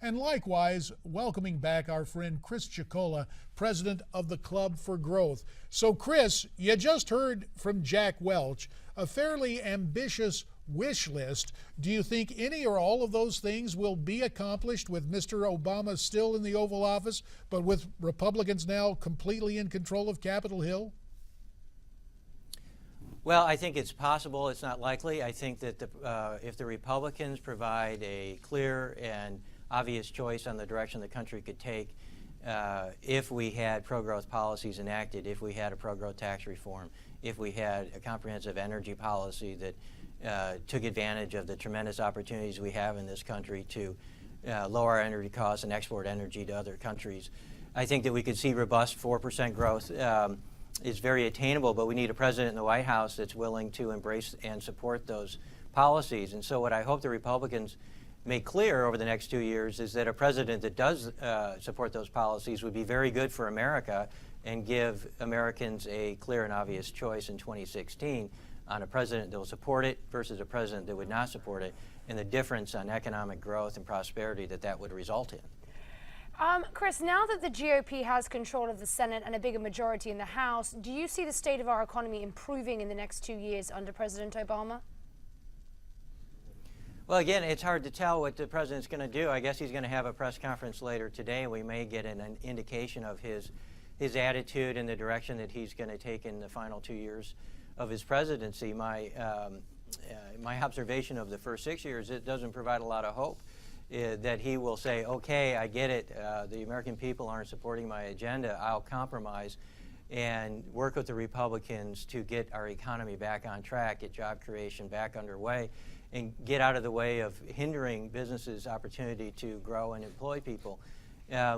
And likewise, welcoming back our friend Chris Chocola, president of the Club for Growth. So Chris, you just heard from Jack Welch, a fairly ambitious wish list. Do you think any or all of those things will be accomplished with Mr. Obama still in the Oval Office, but with Republicans now completely in control of Capitol Hill? Well, I think it's possible. It's not likely. I think that if the Republicans provide a clear and obvious choice on the direction the country could take, if we had pro-growth policies enacted, if we had a pro-growth tax reform, if we had a comprehensive energy policy that took advantage of the tremendous opportunities we have in this country to lower our energy costs and export energy to other countries, I think that we could see robust 4% growth. Is very attainable, but we need a president in the White House that's willing to embrace and support those policies. And so what I hope the Republicans make clear over the next 2 years is that a president that does support those policies would be very good for America and give Americans a clear and obvious choice in 2016 on a president that will support it versus a president that would not support it, and the difference on economic growth and prosperity that would result in. Chris, now that the GOP has control of the Senate and a bigger majority in the House, do you see the state of our economy improving in the next 2 years under President Obama? Well, again, it's hard to tell what the president's going to do. I guess he's going to have a press conference later today, and we may get an indication of his attitude and the direction that he's going to take in the final 2 years of his presidency. My observation of the first 6 years, it doesn't provide a lot of hope. That he will say, okay, I get it, the American people aren't supporting my agenda, I'll compromise and work with the Republicans to get our economy back on track, get job creation back underway, and get out of the way of hindering businesses' opportunity to grow and employ people.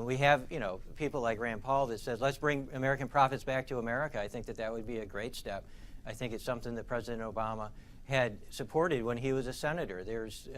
We have, people like Rand Paul that says, let's bring American profits back to America. I think that would be a great step. I think it's something that President Obama had supported when he was a senator. There's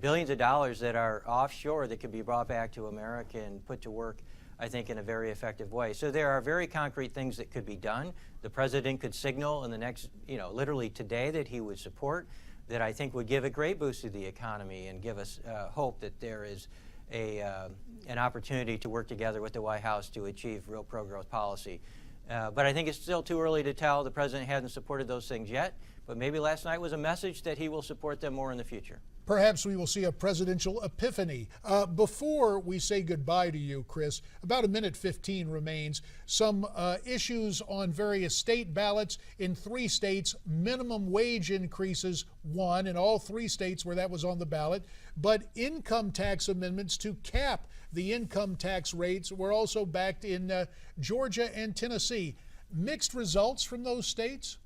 billions of dollars that are offshore that could be brought back to America and put to work, I think, in a very effective way. So there are very concrete things that could be done. The president could signal in the next, literally today, that he would support, that I think would give a great boost to the economy and give us hope that there is an opportunity to work together with the White House to achieve real pro-growth policy. But I think it's still too early to tell. The president hasn't supported those things yet, but maybe last night was a message that he will support them more in the future. Perhaps we will see a presidential epiphany. Before we say goodbye to you, Chris, about 1:15 remains. Some issues on various state ballots. In 3 states, minimum wage increases won in all 3 states where that was on the ballot. But income tax amendments to cap the income tax rates were also backed in Georgia and Tennessee. Mixed results from those states?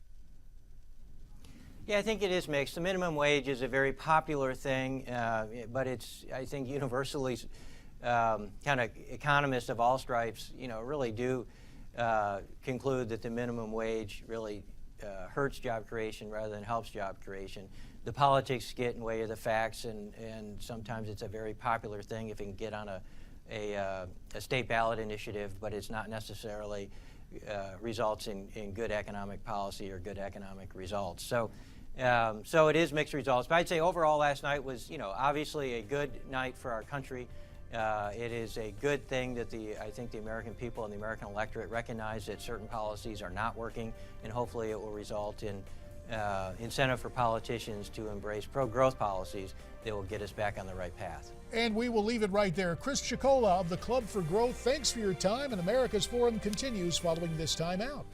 Yeah, I think it is mixed. The minimum wage is a very popular thing, but it's, I think, universally kind of economists of all stripes, really do conclude that the minimum wage really hurts job creation rather than helps job creation. The politics get in the way of the facts, and sometimes it's a very popular thing if it can get on a state ballot initiative, but it's not necessarily results in good economic policy or good economic results. So it is mixed results. But I'd say overall last night was, obviously a good night for our country. It is a good thing that I think the American people and the American electorate recognize that certain policies are not working, and hopefully it will result in incentive for politicians to embrace pro-growth policies that will get us back on the right path. And we will leave it right there. Chris Chocola of the Club for Growth, thanks for your time, and America's Forum continues following this time out.